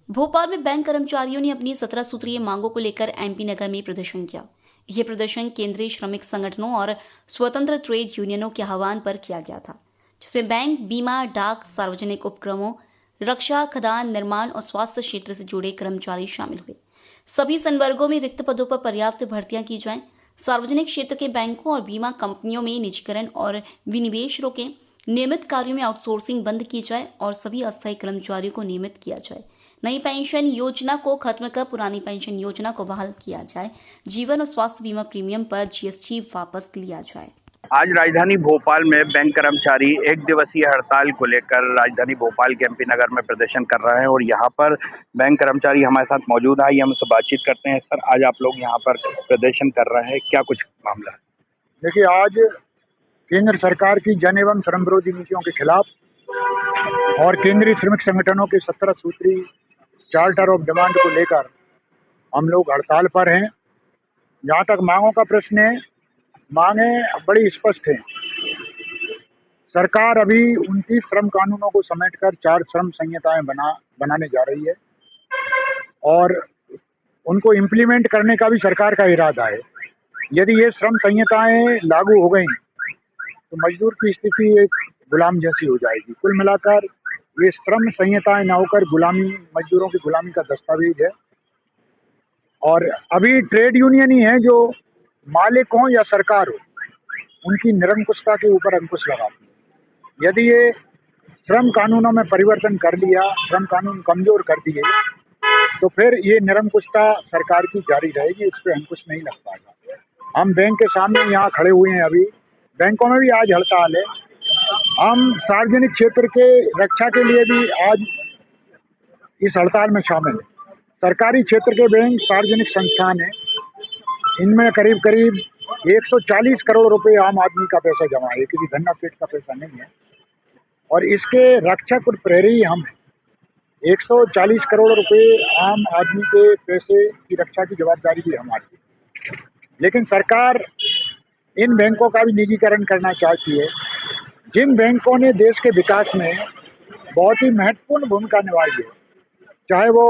भोपाल में बैंक कर्मचारियों ने अपनी 17 सूत्रीय मांगों को लेकर एमपी नगर में प्रदर्शन किया। यह प्रदर्शन केंद्रीय श्रमिक संगठनों और स्वतंत्र ट्रेड यूनियनों के आह्वान पर किया गया था, जिसमें बैंक, बीमा, डाक, सार्वजनिक उपक्रमों, रक्षा, खदान, निर्माण और स्वास्थ्य क्षेत्र से जुड़े कर्मचारी शामिल हुए। सभी संवर्गों में रिक्त पदों पर पर्याप्त भर्तियां की जाएं, सार्वजनिक क्षेत्र के बैंकों और बीमा कंपनियों में निजीकरण और विनिवेश रोकें, नियमित कार्यों में आउटसोर्सिंग बंद की जाए और सभी अस्थायी कर्मचारियों को नियमित किया जाए। नई पेंशन योजना को खत्म कर पुरानी पेंशन योजना को बहाल किया जाए। जीवन और स्वास्थ्य बीमा प्रीमियम पर जीएसटी वापस लिया जाए। आज राजधानी भोपाल में बैंक कर्मचारी एक दिवसीय हड़ताल को लेकर राजधानी भोपाल के एमपी नगर में प्रदर्शन कर रहे हैं और यहाँ पर बैंक कर्मचारी हमारे साथ मौजूद है। हम उससे बातचीत करते हैं। सर, आज आप लोग यहाँ पर प्रदर्शन कर रहे हैं, क्या कुछ मामला है? देखिए, आज केंद्र सरकार की जन एवं श्रम विरोधी नीतियों के खिलाफ और केंद्रीय श्रमिक संगठनों के 17 सूत्री चार्टर ऑफ डिमांड को लेकर हम लोग हड़ताल पर हैं। जहाँ तक मांगों का प्रश्न है, मांगे बड़ी स्पष्ट हैं। सरकार अभी 29 श्रम कानूनों को समेटकर 4 श्रम संहिताएं बनाने जा रही है और उनको इम्प्लीमेंट करने का भी सरकार का इरादा है। यदि ये श्रम संहिताएं लागू हो गई तो मजदूर की स्थिति एक गुलाम जैसी हो जाएगी। कुल मिलाकर ये श्रम संहिताएं न होकर गुलामी, मजदूरों की गुलामी का दस्तावेज है। और अभी ट्रेड यूनियन ही है जो मालिक हो या सरकार हो, उनकी निरंकुशता के ऊपर अंकुश लगाती है। यदि ये श्रम कानूनों में परिवर्तन कर लिया, श्रम कानून कमजोर कर दिए, तो फिर ये निरंकुशता सरकार की जारी रहेगी, इस पर अंकुश नहीं लग पाएगा। हम बैंक के सामने यहाँ खड़े हुए हैं। अभी बैंकों में भी आज हड़ताल है। हम सार्वजनिक क्षेत्र के रक्षा के लिए भी आज इस हड़ताल में शामिल हैं। सरकारी क्षेत्र के बैंक सार्वजनिक संस्थान हैं, इनमें करीब करीब 140 करोड़ रुपए आम आदमी का पैसा जमा है, किसी धन्ना पेट का पैसा नहीं है। और इसके रक्षक और प्रहरी हम हैं। 140 करोड़ रुपए आम आदमी के पैसे की रक्षा की जवाबदारी भी हमारी है। लेकिन सरकार इन बैंकों का भी निजीकरण करना चाहती है। जिन बैंकों ने देश के विकास में बहुत ही महत्वपूर्ण भूमिका निभाई है, चाहे वो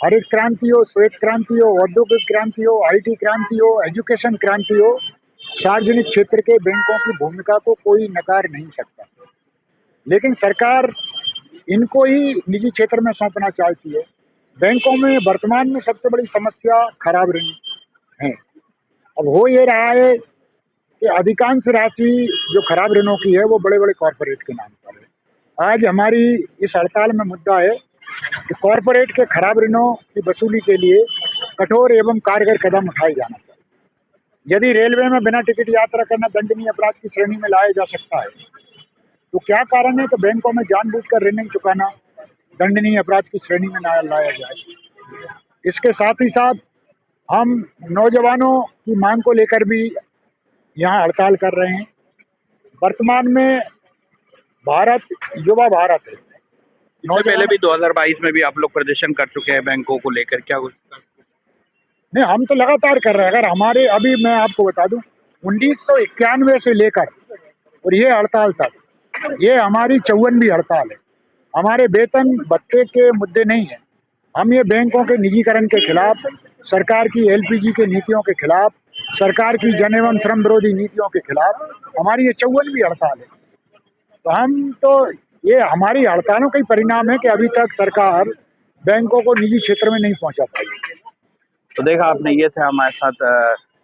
हरित क्रांति हो, श्वेत क्रांति हो, औद्योगिक क्रांति हो, आईटी क्रांति हो, एजुकेशन क्रांति हो, सार्वजनिक क्षेत्र के बैंकों की भूमिका को कोई नकार नहीं सकता। लेकिन सरकार इनको ही निजी क्षेत्र में सौंपना चाहती है। बैंकों में वर्तमान में सबसे बड़ी समस्या खराब ऋण है। अब हो ये रहा है कि अधिकांश राशि जो खराब ऋणों की है वो बड़े बड़े कॉरपोरेट के नाम पर है। आज हमारी इस हड़ताल में मुद्दा है कि कॉरपोरेट के खराब ऋणों की वसूली के लिए कठोर एवं कारगर कदम उठाए जाना चाहिए। यदि रेलवे में बिना टिकट यात्रा करना दंडनीय अपराध की श्रेणी में लाया जा सकता है, तो क्या कारण है कि बैंकों में जानबूझकर ऋण नहीं चुकाना दंडनीय अपराध की श्रेणी में ना लाया जाए। इसके साथ ही साथ हम नौजवानों की मांग को लेकर भी यहाँ हड़ताल कर रहे हैं। वर्तमान में भारत युवा भारत है। इससे पहले भी 2022 में भी आप लोग प्रदर्शन कर चुके हैं बैंकों को लेकर, क्या कुछ? नहीं, हम तो लगातार कर रहे हैं। अगर हमारे अभी मैं आपको बता दूं, 1991 से लेकर और ये हड़ताल तक, ये हमारी 54वीं हड़ताल है। हमारे वेतन भत्ते के मुद्दे नहीं है। हम ये बैंकों के निजीकरण के खिलाफ, सरकार की एलपीजी के नीतियों के खिलाफ, सरकार की जन एवं श्रम विरोधी नीतियों के खिलाफ हमारी ये 54वीं हड़ताल है। तो ये हमारी हड़तालों का ही परिणाम है कि अभी तक सरकार बैंकों को निजी क्षेत्र में नहीं पहुंचा पाई। तो देखा आपने, ये थे हमारे साथ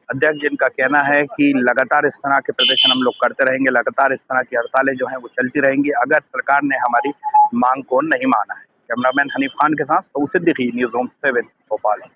अध्यक्ष, जिनका कहना है कि लगातार इस तरह के प्रदर्शन हम लोग करते रहेंगे, लगातार इस तरह की हड़तालें जो हैं वो चलती रहेंगी अगर सरकार ने हमारी मांग को नहीं माना है। कैमरामैन हनीफ खान के साथ सिद्दीकी, न्यूज़ रूम 7 भोपाल।